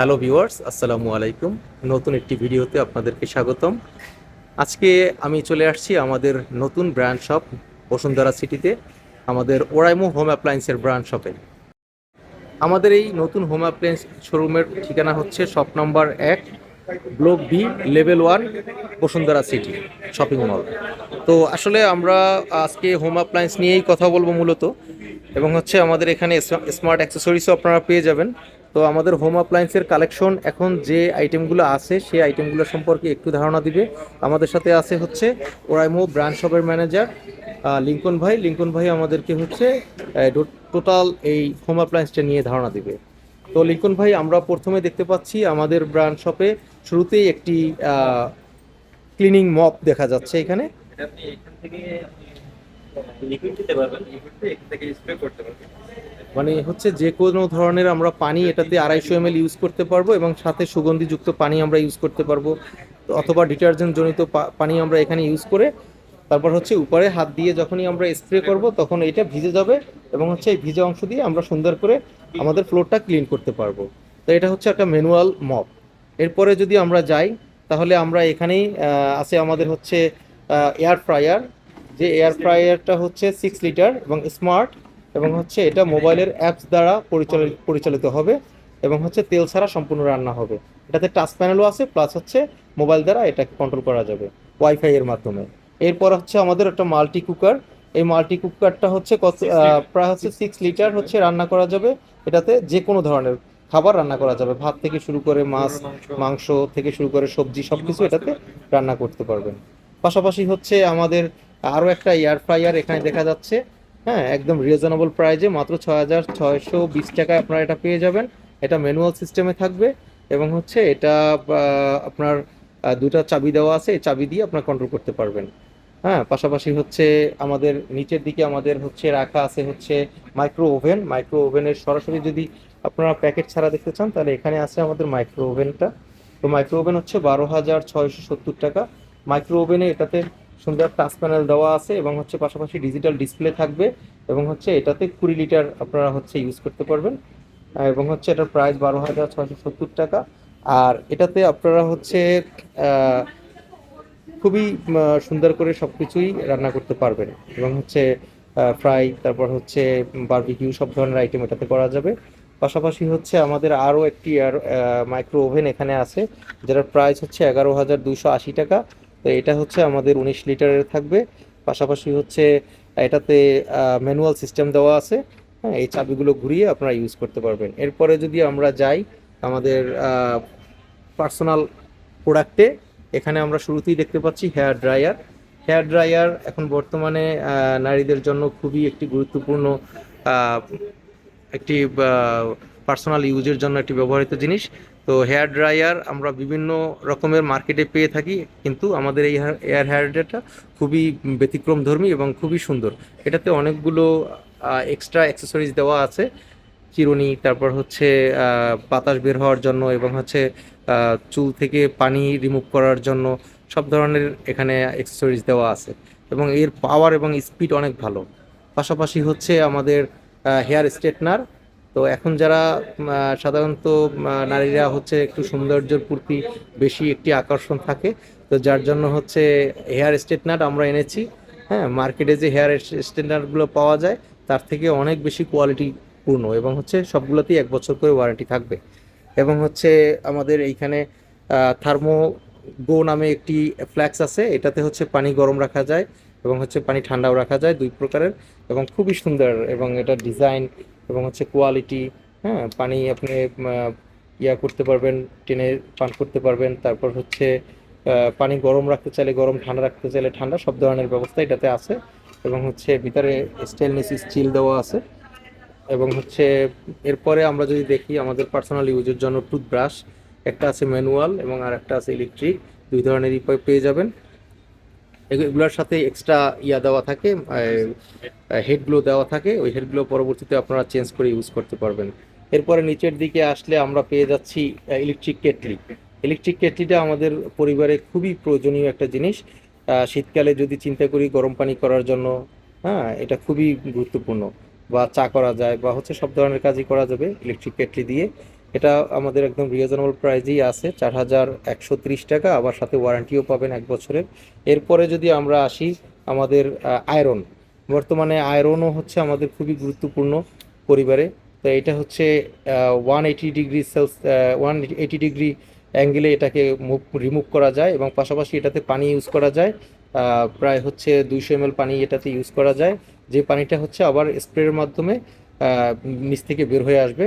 Hello viewers, আসসালামু আলাইকুম। নতুন একটি ভিডিওতে আপনাদেরকে স্বাগতম। আজকে আমি চলে আসছি আমাদের নতুন ব্র্যান্ড শপ বসুন্ধরা সিটিতে, আমাদের ওরাইমো হোম অ্যাপ্লায়েন্সের ব্র্যান্ড শপে। আমাদের এই নতুন হোম অ্যাপ্লায়েন্স শোরুমের ঠিকানা হচ্ছে shop number 1, block B, level 1, Bashundhara city shopping mall. তো আসলে আমরা আজকে হোম অ্যাপ্লায়েন্স নিয়েই কথা বলবো মূলত, এবং হচ্ছে আমাদের এখানে স্মার্ট অ্যাক্সেসরিজও আপনারা পেয়ে যাবেন। তো আমাদের হোম অ্যাপ্লায়েন্সের কালেকশন এখন যে আইটেমগুলো আছে সেই আইটেমগুলো সম্পর্কে একটু ধারণা দিবে। আমাদের সাথে আছে হচ্ছে ওরাইমো ব্র্যান্ড শপের ম্যানেজার লিঙ্কন ভাই আমাদেরকে হচ্ছে টোটাল এই হোম অ্যাপ্লায়েন্সটা নিয়ে ধারণা দিবে। তো লিঙ্কন ভাই, আমরা প্রথমে দেখতে পাচ্ছি আমাদের ব্র্যান্ড শপে শুরুতেই একটি ক্লিনিং মপ দেখা যাচ্ছে এখানে। এটা আপনি এখান থেকে লিকুইড দিতে পারবেন, লিকুইড দিয়ে এখান থেকে স্প্রে করতে পারবেন। মানে হচ্ছে যে কোনো ধরনের আমরা পানি এটাতে 250 ml ইউজ করতে পারবো, এবং সাথে সুগন্ধিযুক্ত পানি আমরা ইউজ করতে পারবো। তো অথবা ডিটারজেন্ট জনিত পানি আমরা এখানে ইউজ করে তারপর হচ্ছে উপরে হাত দিয়ে যখনই আমরা স্প্রে করব তখন এটা ভিজে যাবে, এবং হচ্ছে এই ভিজে অংশ দিয়ে আমরা সুন্দর করে আমাদের ফ্লোরটা ক্লিন করতে পারবো। তো এটা হচ্ছে একটা ম্যানুয়াল মপ। এরপরে যদি আমরা যাই তাহলে আমরা এখানেই আছে আমাদের হচ্ছে এয়ার ফ্রায়ার। যে এয়ার ফ্রায়ারটা হচ্ছে 6 লিটার এবং স্মার্ট, এবং হচ্ছে এটা মোবাইলের অ্যাপস দ্বারা পরিচালিত হবে, এবং হচ্ছে তেল ছাড়া সম্পূর্ণ রান্না হবে। এটাতে টাচ প্যানেলও আছে, প্লাস হচ্ছে মোবাইল দ্বারা এটাকে কন্ট্রোল করা যাবে ওয়াইফাই এর মাধ্যমে। এরপর হচ্ছে আমাদের একটা মাল্টি কুকার। এই মাল্টি কুকারটা হচ্ছে প্রায় হচ্ছে 6 লিটার হচ্ছে রান্না করা যাবে। এটাতে যে কোনো ধরনের খাবার রান্না করা যাবে, ভাত থেকে শুরু করে মাছ, মাংস থেকে শুরু করে সবজি সবকিছু এটাতে রান্না করতে পারবেন। পাশাপাশি হচ্ছে আমাদের আরও একটা এয়ার ফ্রায়ার এখানে দেখা যাচ্ছে। হ্যাঁ, একদম রিজনেবল প্রাইজে মাত্র 6,620 টাকায় আপনারা এটা পেয়ে যাবেন। এটা ম্যানুয়াল সিস্টেমে থাকবে, এবং হচ্ছে এটা আপনার দুটা চাবি দেওয়া আছে, এই চাবি দিয়ে আপনার কন্ট্রোল করতে পারবেন। হ্যাঁ, পাশাপাশি হচ্ছে আমাদের নিচের দিকে আমাদের হচ্ছে রাখা আছে হচ্ছে মাইক্রো ওভেনের সরাসরি যদি আপনারা প্যাকেট ছাড়া দেখতে চান তাহলে এখানে আছে আমাদের মাইক্রো ওভেনটা। তো মাইক্রো ওভেন হচ্ছে 12,670 টাকা। মাইক্রো ওভেনে এটাতে সুন্দর টাচ প্যানেল দেওয়া আছে, এবং হচ্ছে পাশাপাশি ডিজিটাল ডিসপ্লে থাকবে, এবং হচ্ছে এটাতে 20 লিটার আপনারা হচ্ছে ইউজ করতে পারবেন। এবং হচ্ছে এটার প্রাইস 12,670 টাকা। আর এটাতে আপনারা হচ্ছে আহ, খুবই সুন্দর করে সব কিছুই রান্না করতে পারবেন, এবং হচ্ছে ফ্রাই, তারপর হচ্ছে বারবিকিউ সব ধরনের আইটেম এটাতে করা যাবে। পাশাপাশি হচ্ছে আমাদের আরও একটি মাইক্রো ওভেন এখানে আছে, যেটার প্রাইস হচ্ছে 11,280 টাকা। তো এটা হচ্ছে আমাদের 19 লিটারের থাকবে। পাশাপাশি হচ্ছে এটাতে ম্যানুয়াল সিস্টেম দেওয়া আছে। হ্যাঁ, এই চাবিগুলো ঘুরিয়ে আপনারা ইউজ করতে পারবেন। এরপরে যদি আমরা যাই আমাদের পার্সোনাল প্রোডাক্টে, এখানে আমরা শুরুতেই দেখতে পাচ্ছি হেয়ার ড্রায়ার এখন বর্তমানে নারীদের জন্য খুবই একটি গুরুত্বপূর্ণ আহ, একটি পার্সোনাল ইউজের জন্য একটি ব্যবহৃত জিনিস। তো হেয়ার ড্রায়ার আমরা বিভিন্ন রকমের মার্কেটে পেয়ে থাকি, কিন্তু আমাদের এই হেয়ার ড্রায়ারটা খুবই ব্যতিক্রমধর্মী এবং খুবই সুন্দর। এটাতে অনেকগুলো এক্সট্রা অ্যাক্সেসরিজ দেওয়া আছে, চিরুনি, তারপর হচ্ছে বাতাস বের হওয়ার জন্য, এবং হচ্ছে চুল থেকে পানি রিমুভ করার জন্য সব ধরনের এখানে অ্যাক্সেসরিজ দেওয়া আছে, এবং এর পাওয়ার এবং স্পিড অনেক ভালো। পাশাপাশি হচ্ছে আমাদের হেয়ার স্ট্রেটনার। তো এখন যারা সাধারণত নারীরা হচ্ছে একটু সৌন্দর্যের প্রতি বেশি একটি আকর্ষণ থাকে, তো যার জন্য হচ্ছে হেয়ার স্ট্রেটনার আমরা এনেছি। হ্যাঁ, মার্কেটে যে হেয়ার স্ট্রেটনারগুলো পাওয়া যায় তার থেকে অনেক বেশি কোয়ালিটি পূর্ণ, এবং হচ্ছে সবগুলোতেই 1 বছর করে ওয়ারেন্টি থাকবে। এবং হচ্ছে আমাদের এইখানে থার্মো গো নামে একটি ফ্ল্যাক্স আছে, এটাতে হচ্ছে পানি গরম রাখা যায় এবং হচ্ছে পানি ঠান্ডাও রাখা যায়, দুই প্রকারের, এবং খুবই সুন্দর, এবং এটা ডিজাইন এবং হচ্ছে কোয়ালিটি। হ্যাঁ, পানি আপনি করতে পারবেন, টেনে পান করতে পারবেন। তারপর হচ্ছে পানি গরম রাখতে চাইলে গরম, ঠান্ডা রাখতে চাইলে ঠান্ডা, সব ধরনের ব্যবস্থা এটাতে আছে। এবং হচ্ছে ভিতরে স্টেনলেস স্টিল দেওয়া আছে। এবং হচ্ছে এরপরে আমরা যদি দেখি আমাদের পার্সোনাল ইউজের জন্য টুথব্রাশ, একটা আছে ম্যানুয়াল এবং আর একটা আছে ইলেকট্রিক, দুই ধরনেরই পেয়ে যাবেন। এগুলোর সাথে এক্সট্রা দেওয়া থাকে, হেডগুলো দেওয়া থাকে, ওই হেডগুলো পরবর্তীতে আপনারা চেঞ্জ করে ইউজ করতে পারবেন। এরপরে নিচের দিকে আসলে আমরা পেয়ে যাচ্ছি ইলেকট্রিক কেটলি। ইলেকট্রিক কেটলিটা আমাদের পরিবারে খুবই প্রয়োজনীয় একটা জিনিস। শীতকালে যদি চিন্তা করি গরম পানি করার জন্য, হ্যাঁ, এটা খুবই গুরুত্বপূর্ণ। বা চা করা যায়, বা হচ্ছে সব ধরনের কাজই করা যাবে ইলেকট্রিক কেটলি দিয়ে। এটা আমাদের একদম রিজনেবল প্রাইজেই আছে, 4130 টাকা, আবার সাথে ওয়ারেন্টিও পাবেন 1 বছরের। এরপরে যদি আমরা আসি আমাদের আয়রন, বর্তমানে আয়রনও হচ্ছে আমাদের খুবই গুরুত্বপূর্ণ পরিবারে। তো এটা হচ্ছে 180 ডিগ্রি 180 ডিগ্রি অ্যাঙ্গেলে এটাকে রিমুভ করা যায়, এবং পাশাপাশি এটাতে পানি ইউজ করা যায়। প্রায় হচ্ছে 200 ml পানি এটাতে ইউজ করা যায়, যে পানিটা হচ্ছে আবার স্প্রের মাধ্যমে নিচ থেকে বের হয়ে আসবে।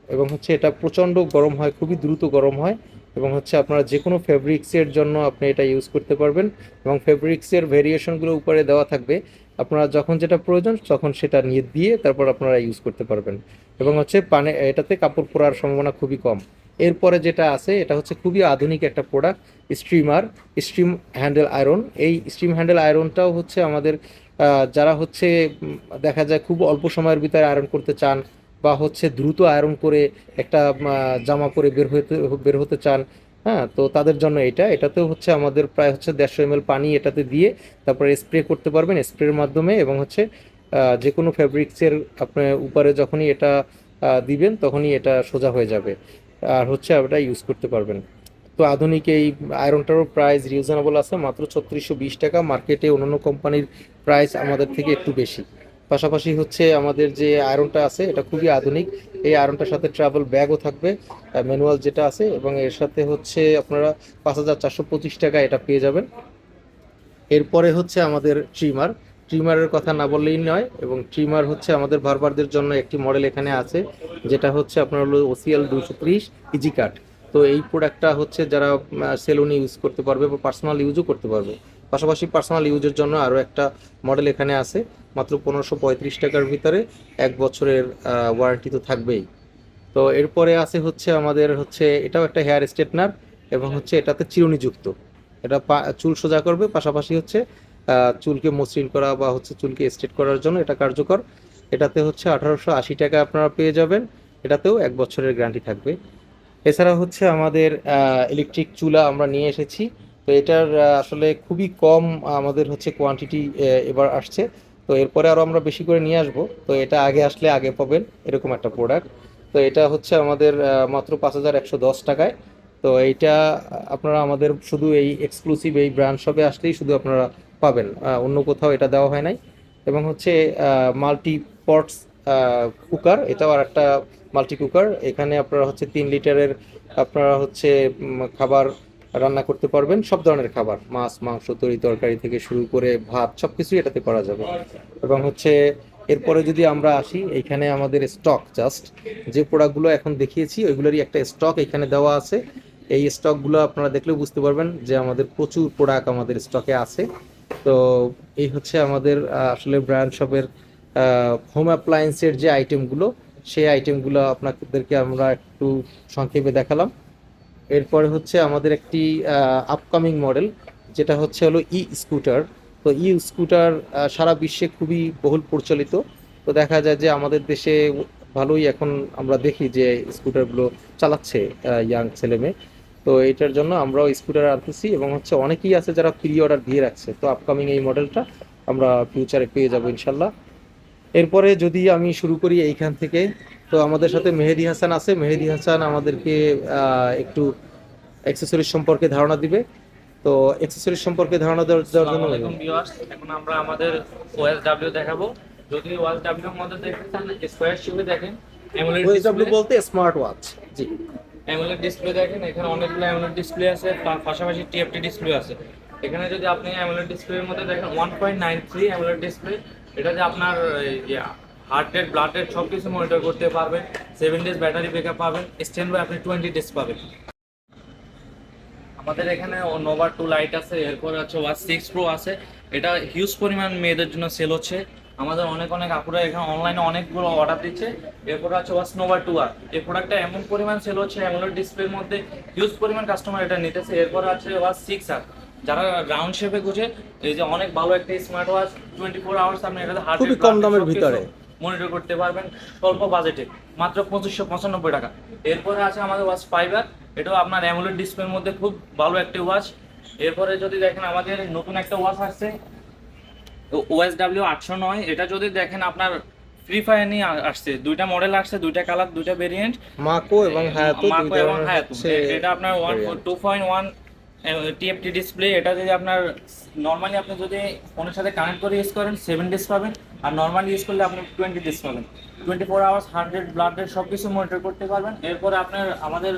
এবং হচ্ছে এটা প্রচণ্ড গরম হয়, খুবই দ্রুত গরম হয়, এবং হচ্ছে আপনারা যে কোনো ফেব্রিক্সের জন্য আপনি এটা ইউজ করতে পারবেন, এবং ফেব্রিক্সের ভেরিয়েশনগুলো উপরে দেওয়া থাকবে, আপনারা যখন যেটা প্রয়োজন তখন সেটা নিয়ে দিয়ে তারপর আপনারা ইউজ করতে পারবেন। এবং হচ্ছে পানি এটাতে কাপড় পরার সম্ভাবনা খুবই কম। এরপরে যেটা আছে এটা হচ্ছে খুবই আধুনিক একটা প্রোডাক্ট, স্ট্রিম হ্যান্ডেল আয়রন। এই স্ট্রিম হ্যান্ডেল আয়রনটাও হচ্ছে আমাদের যারা হচ্ছে দেখা যায় খুব অল্প সময়ের ভিতরে আয়রন করতে চান, বা হচ্ছে দ্রুত আয়রন করে একটা জামা পরে বের হতে চান, হ্যাঁ, তো তাদের জন্য এটাতেও হচ্ছে আমাদের প্রায় হচ্ছে 150 ml পানি এটাতে দিয়ে তারপরে স্প্রে করতে পারবেন স্প্রের মাধ্যমে, এবং হচ্ছে যে কোনো ফ্যাব্রিক্সের আপনার উপরে যখনই এটা দিবেন তখনই এটা সোজা হয়ে যাবে, আর হচ্ছে এটা ইউজ করতে পারবেন। তো আধুনিক এই আয়রনটারও প্রাইস রিজনেবল আছে, মাত্র 3620 টাকা। মার্কেটে অন্যান্য কোম্পানির প্রাইস আমাদের থেকে একটু বেশি। পাশাপাশি হচ্ছে আমাদের যে আয়রনটা আছে এটা খুবই আধুনিক। এই আয়রনটার সাথে ট্রাভেল ব্যাগও থাকবে, ম্যানুয়াল যেটা আছে, এবং এর সাথে হচ্ছে আপনারা 5425 টাকা এটা পেয়ে যাবেন। এরপরে হচ্ছে আমাদের ট্রিমারের কথা না বললেই নয়, এবং ট্রিমার হচ্ছে আমাদের বারবারদের জন্য একটি মডেল এখানে আছে, যেটা হচ্ছে আপনার হলো OCL 230 ইজি কাট। তো এই প্রোডাক্টটা হচ্ছে যারা সেলুনে ইউজ করতে পারবে বা পার্সোনাল ইউজও করতে পারবে। পাশাপাশি পার্সোনাল ইউজের জন্য আরও একটা মডেল এখানে আছে, মাত্র 1535 টাকার ভিতরে, 1 বছরের ওয়ারেন্টি তো থাকবেই। তো এরপরে আছে হচ্ছে আমাদের হচ্ছে এটাও একটা হেয়ার স্ট্রেটনার, এবং হচ্ছে এটাতে চিরুনিযুক্ত, এটা চুল সোজা করবে, পাশাপাশি হচ্ছে চুলকে মসৃণ করা বা হচ্ছে চুলকে স্ট্রেট করার জন্য এটা কার্যকর। এটাতে হচ্ছে 1880 টাকা আপনারা পেয়ে যাবেন, এটাতেও 1 বছরের গ্যারান্টি থাকবে। এছাড়া হচ্ছে আমাদের ইলেকট্রিক চুলা আমরা নিয়ে এসেছি। তো এটার আসলে খুবই কম আমাদের হচ্ছে কোয়ান্টিটি এবার আসছে। তো এরপরে আরও আমরা বেশি করে নিয়ে আসবো, তো এটা আগে আসলে আগে পাবেন, এরকম একটা প্রোডাক্ট। তো এটা হচ্ছে আমাদের মাত্র 5110 টাকায়। তো এইটা আপনারা আমাদের শুধু এই এক্সক্লুসিভ এই ব্র্যান্ড শপে আসলেই শুধু আপনারা পাবেন, অন্য কোথাও এটা দেওয়া হয় নাই। এবং হচ্ছে মাল্টি পটস কুকার, এটাও আর একটা মাল্টি কুকার। এখানে আপনারা হচ্ছে 3 লিটারের আপনারা হচ্ছে খাবার রান্না করতে পারবেন, সব ধরনের খাবার, মাছ মাংস তরি তরকারি থেকে শুরু করে ভাত সব কিছুই এটাতে করা যাবে। এবং হচ্ছে এরপরে যদি আমরা আসি, এইখানে আমাদের স্টক জাস্ট যে প্রোডাক্টগুলো এখন দেখিয়েছি ওইগুলোরই একটা স্টক এখানে দেওয়া আছে। এই স্টকগুলো আপনারা দেখলেও বুঝতে পারবেন যে আমাদের প্রচুর প্রোডাক্ট আমাদের স্টকে আছে। তো এই হচ্ছে আমাদের আসলে ব্র্যান্ড শপের হোম অ্যাপ্লায়েন্সের যে আইটেমগুলো, সেই আইটেমগুলো আপনাদেরকে আমরা একটু সংক্ষেপে দেখালাম। এরপরে হচ্ছে আমাদের একটি আপকামিং মডেল, যেটা হচ্ছে হলো স্কুটার। তো স্কুটার সারা বিশ্বে খুবই বহুল প্রচলিত। তো দেখা যায় যে আমাদের দেশে ভালোই এখন আমরা দেখি যে স্কুটারগুলো চালাচ্ছে ইয়াং ছেলেমেয়ে। তো এটার জন্য আমরাও স্কুটার আনতেছি, এবং হচ্ছে অনেকেই আছে যারা প্রি অর্ডার দিয়ে রাখছে। তো আপকামিং এই মডেলটা আমরা ফিউচারে পেয়ে যাবো ইনশাল্লাহ। এরপরে যদি আমি শুরু করি এইখান থেকে, তো আমাদের সাথে মেহেদি হাসান আছে। মেহেদি হাসান আমাদেরকে একটু অ্যাক্সেসরিজ সম্পর্কে ধারণা দিবে। তো অ্যাক্সেসরিজ সম্পর্কে ধারণা দেওয়ার জন্য আসসালামু আলাইকুম ভিউয়ার্স, এখন আমরা আমাদের OSW দেখাবো। যদি OSW এর মধ্যে দেখতে চান স্কয়ার শেপে দেখেন, অ্যামোলেড ওএসডব্লিউ ডিসপ্লে, বলতে স্মার্ট ওয়াচ। জি, অ্যামোলেড ডিসপ্লে দেখেন, এখানে অনেকগুলো অ্যামোলেড ডিসপ্লে আছে, তার পাশাপাশি TFT ডিসপ্লে আছে। এখানে যদি আপনি অ্যামোলেড ডিসপ্লের মধ্যে দেখেন 1.93 অ্যামোলেড ডিসপ্লে, এটা যে আপনার হার্ট রেট ব্লাড রেট সব কিছু মনিটর করতে পারবেন। 7 ডেজ ব্যাটারি ব্যাকআপ পাবেন, স্ট্যান্ড বাই আপনি 20 ডেজ পাবেন। আমাদের এখানে নোভা 2 লাইট আছে, এরপর আছে ওয়াচ 6 প্রো আছে। এটা হিউজ পরিমাণ মেয়েদের জন্য সেল হচ্ছে। আমাদের অনেক অনেক আপুরা এখানে অনলাইনে অনেকগুলো অর্ডার দিচ্ছে। এরপর আছে ওয়াচ নোভা 2 আর এই প্রোডাক্টটা এমন পরিমাণ সেল হচ্ছে, অ্যামোলেড ডিসপ্লের মধ্যে হিউজ পরিমাণ কাস্টমার এটা নিতেছে। এরপর আছে ওয়াচ 6 আর, যারা রাউন্ড শেপে খুঁজে, এই যে অনেক ভালো একটা স্মার্ট ওয়াচ, 24 আওয়ার্স আপনি এটাতে হার্ট খুবই কম দামের ভিতরে মনিটর করতে পারবেন স্বল্প বাজেটে, মাত্র 2595 টাকা। এরপরে আছে আমাদের ওয়াচ 5 আর, এটাও আপনার অ্যামোলেড ডিসপ্লের মধ্যে খুব ভালো একটা ওয়াচ। এরপরে যদি দেখেন আমাদের নতুন একটা ওয়াচ আসছে OSW 809, এটা যদি দেখেন আপনার ফ্রি ফায়ার নিয়ে আসছে, দুইটা মডেল আসছে, দুইটা কালার, দুইটা ভেরিয়েন্ট, মাকো এবং হায়াতো দুই মাকো এবং ধরনের হায়াতুম। হচ্ছে এটা আপনার variant। 2.1 TFT display. এটা যদি আপনার নর্মালি আপনি যদি ফোনের সাথে কানেক্ট করে ইউজ করেন 7 ডেজ পাবেন, আর নর্মালি ইউজ করলে আপনি 20 ডেজ পাবেন। 24 আওয়ার্স 100 ব্লাড রেট সব কিছু মনিটর করতে পারবেন। এরপরে আপনার আমাদের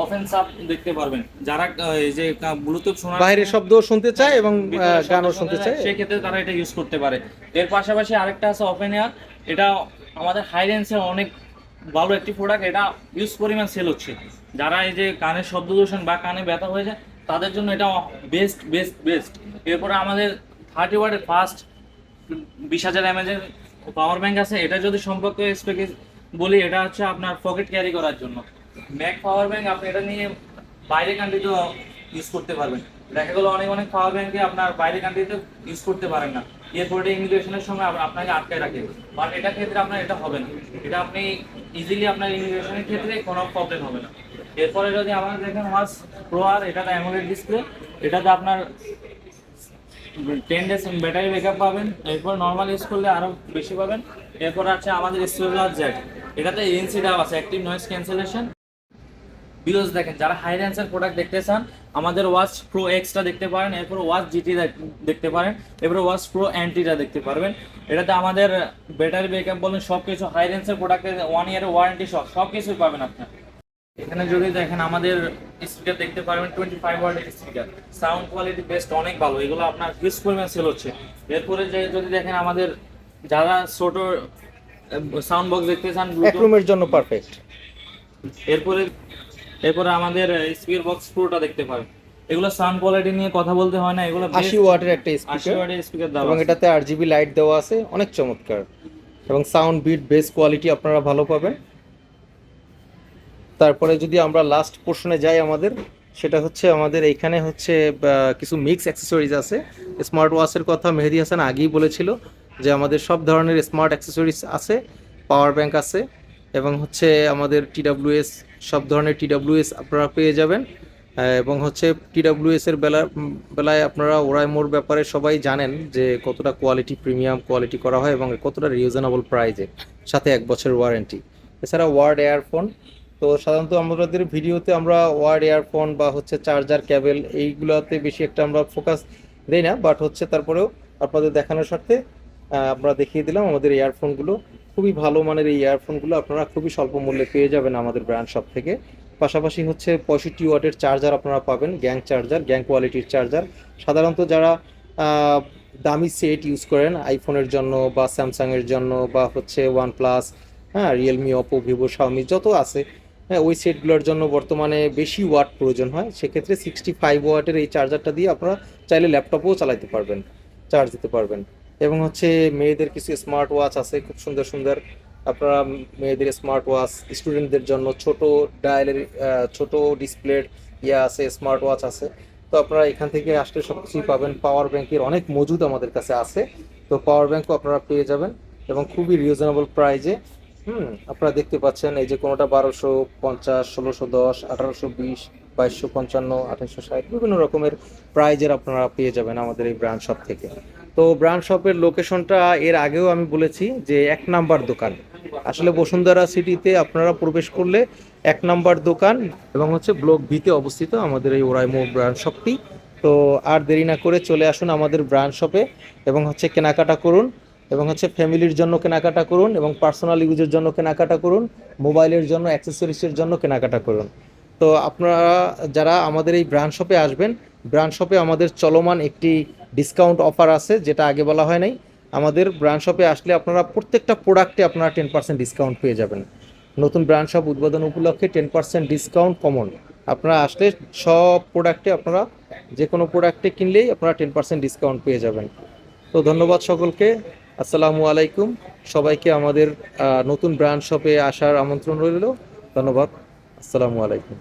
অফেন্স আপ দেখতে পারবেন, যারা এই যে ব্লুটুথ শোনার বাইরের শব্দও শুনতে চায় এবং ভিতরে গানও শব্দ শুনতে শোনা চায়। যায়, সেক্ষেত্রে তারা এটা ইউজ করতে পারে। এর পাশাপাশি আরেকটা আছে ওপেন এয়ার। এটা আমাদের হাই রেঞ্জের অনেক ভালো একটি প্রোডাক্ট। এটা ইউজ পরিমাণ সেল হচ্ছে, যারা এই যে কানের শব্দ দূষণ বা কানে ব্যথা হয়ে যায় তাদের জন্য এটা বেস্ট বেস্ট বেস্ট। এরপরে আমাদের 30 ওয়াটের ফাস্ট 20,000 এমএএর পাওয়ার ব্যাংক আছে। এটা যদি সম্পর্কে স্পেকে বলি, এটা হচ্ছে আপনার পকেট ক্যারি করার জন্য ম্যাক পাওয়ার ব্যাংক। আপনি এটা নিয়ে বাইরে কান্ট্রিতেও ইউজ করতে পারবেন। দেখা গেলো অনেক অনেক পাওয়ার ব্যাংকে আপনার বাইরে কান্ট্রিতে ইউজ করতে পারেন না, এয়ারপোর্টে ইমিগ্রেশনের সময় আপনাকে আটকায় রাখে, বাট এটার ক্ষেত্রে আপনার এটা হবে না। এটা আপনি ইজিলি আপনার ইমিগ্রেশনের ক্ষেত্রে কোনো প্রবলেম হবে না। এরপরে যদি আমরা দেখেন ওয়াচ প্রো আর, এটাতে অ্যামোলেড ডিসপ্লে। এটাতে আপনার 10 ডেজ ব্যাটারি ব্যাকআপ পাবেন। এরপর নর্মাল ইউজ করলে আরও বেশি পাবেন। এরপর আছে আমাদের স্টেবলার জেড। এটাতে এনসি ডাব আছে, অ্যাক্টিভ নয়েজ ক্যান্সেলেশন। ভিউজ দেখেন, যারা হাই রেঞ্জের প্রোডাক্ট দেখতে চান আমাদের ওয়াচ প্রো এক্সটা দেখতে পারেন, এরপর ওয়াচ জিটি দেখতে পারেন, এরপর ওয়াচ প্রো অ্যান্টিটা দেখতে পারবেন। এটাতে আমাদের ব্যাটারি ব্যাকআপ বলেন সব কিছু, হাই রেঞ্জের প্রোডাক্টের 1 ইয়ারের ওয়ারেন্টি সব কিছুই পাবেন আপনার। এখানে যদি দেখেন আমাদের স্পিকার দেখতে পারবেন 25 ওয়াটের স্পিকার, সাউন্ড কোয়ালিটি বেস্ট অনেক ভালো। এগুলো আপনার হিউজ পরিমাণ সেল হচ্ছে। এরপরে যে যদি দেখেন আমাদের যারা ছোট সাউন্ড বক্স দেখতে চান এক ব্লুটুথ, রুমের জন্য পারফেক্ট। এরপরে এরপরে আমাদের স্পিকার বক্স পুরোটা দেখতে পাবেন। এগুলো সাউন্ড কোয়ালিটি নিয়ে কথা বলতে হয় না, এগুলো 80 ওয়াটের একটা 80 স্পিকার ওয়াটের স্পিকার দেওয়া এবং আছে। এটাতে RGB লাইট দেওয়া আছে, অনেক চমৎকার এবং সাউন্ড বিট বেস কোয়ালিটি আপনারা ভালো পাবেন। তারপরে যদি আমরা লাস্ট পোর্শনে যাই আমাদের, সেটা হচ্ছে আমাদের এইখানে হচ্ছে কিছু মিক্স অ্যাক্সেসরিজ আছে। স্মার্ট ওয়াচের কথা মেহেদি হাসান আগেই বলেছিল যে আমাদের সব ধরনের স্মার্ট অ্যাক্সেসরিজ আছে, পাওয়ার ব্যাংক আছে এবং হচ্ছে আমাদের TWS, সব ধরনের TWS আপনারা পেয়ে যাবেন। এবং হচ্ছে TWS এর বেলায় আপনারা ওরাইমোর ব্যাপারে সবাই জানেন যে কতটা কোয়ালিটি, প্রিমিয়াম কোয়ালিটি করা হয় এবং কতটা রিজনেবল প্রাইজে, সাথে 1 বছরের ওয়ারেন্টি। এছাড়া ওয়ার্ড এয়ারফোন, তো সাধারণত আমাদের ভিডিওতে আমরা ওয়ার্ড ইয়ারফোন বা হচ্ছে চার্জার ক্যাবেল এইগুলোতে বেশি একটা আমরা ফোকাস দেই না, বাট হচ্ছে তারপরেও আপনাদের দেখানোর স্বার্থে আমরা দেখিয়ে দিলাম আমাদের ইয়ারফোনগুলো। খুবই ভালো মানের এই ইয়ারফোনগুলো আপনারা খুবই স্বল্প মূল্যে পেয়ে যাবেন আমাদের ব্র্যান্ড শপ থেকে। পাশাপাশি হচ্ছে 65 ওয়াটের চার্জার আপনারা পাবেন, গ্যাং চার্জার, গ্যাং কোয়ালিটির চার্জার। সাধারণত যারা দামি সেট ইউজ করেন আইফোনের জন্য বা স্যামসাংয়ের জন্য বা হচ্ছে ওয়ানপ্লাস, হ্যাঁ, রিয়েলমি, ওপো, ভিভো, শাওমি যত আছে, হ্যাঁ, ওই সেটগুলোর জন্য বর্তমানে বেশি ওয়াট প্রয়োজন হয়। সেক্ষেত্রে 65 ওয়াটের এই চার্জারটা দিয়ে আপনারা চাইলে ল্যাপটপও চালাতে পারবেন, চার্জ দিতে পারবেন। এবং হচ্ছে মেয়েদের কিছু স্মার্ট ওয়াচ আছে খুব সুন্দর সুন্দর। আপনারা মেয়েদের স্মার্ট ওয়াচ, স্টুডেন্টদের জন্য ছোট ডায়ালের ছোট ডিসপ্লের আছে, স্মার্ট ওয়াচ আছে। তো আপনারা এখান থেকে আসলে সব কিছুই পাবেন। পাওয়ার ব্যাংকের অনেক মজুদ আমাদের কাছে আছে, তো পাওয়ার ব্যাংকও আপনারা পেয়ে যাবেন এবং খুবই রিজনেবল প্রাইজে। আপনারা দেখতে পাচ্ছেন এই যে কোনোটা 1250, 1610, 1820, 2255, 2860, বিভিন্ন রকমের প্রাইজের আপনারা পেয়ে যাবেন আমাদের এই ব্র্যান্ড শপ থেকে। তো ব্র্যান্ড শপের লোকেশনটা এর আগেও আমি বলেছি যে 1 নাম্বার দোকান, আসলে বসুন্ধরা সিটিতে আপনারা প্রবেশ করলে 1 নাম্বার দোকান এবং হচ্ছে ব্লক বিতে অবস্থিত আমাদের এই ওরাইমো ব্র্যান্ড শপটি। তো আর দেরি না করে চলে আসুন আমাদের ব্র্যান্ড শপে এবং হচ্ছে কেনাকাটা করুন এবং হচ্ছে ফ্যামিলির জন্য কেনাকাটা করুন এবং পার্সোনাল ইউজের জন্য কেনাকাটা করুন, মোবাইলের জন্য, অ্যাক্সেসরিজের জন্য কেনাকাটা করুন। তো আপনারা যারা আমাদের এই ব্র্যান্ড শপে আসবেন, ব্র্যান্ড শপে আমাদের চলমান একটি ডিসকাউন্ট অফার আছে, যেটা আগে বলা হয় নাই। আমাদের ব্র্যান্ড শপে আসলে আপনারা প্রত্যেকটা প্রোডাক্টে আপনারা 10% ডিসকাউন্ট পেয়ে যাবেন। নতুন ব্র্যান্ড শপ উদ্বোধন উপলক্ষে 10% ডিসকাউন্ট কমন। আপনারা আসলে সব প্রোডাক্টে আপনারা যে কোনো প্রোডাক্টে কিনলেই আপনারা 10% ডিসকাউন্ট পেয়ে যাবেন। তো ধন্যবাদ সকলকে, আসসালামু আলাইকুম। সবাইকে আমাদের নতুন ব্র্যান্ড শপে আসার আমন্ত্রণ রইল। ধন্যবাদ, আসসালামু আলাইকুম।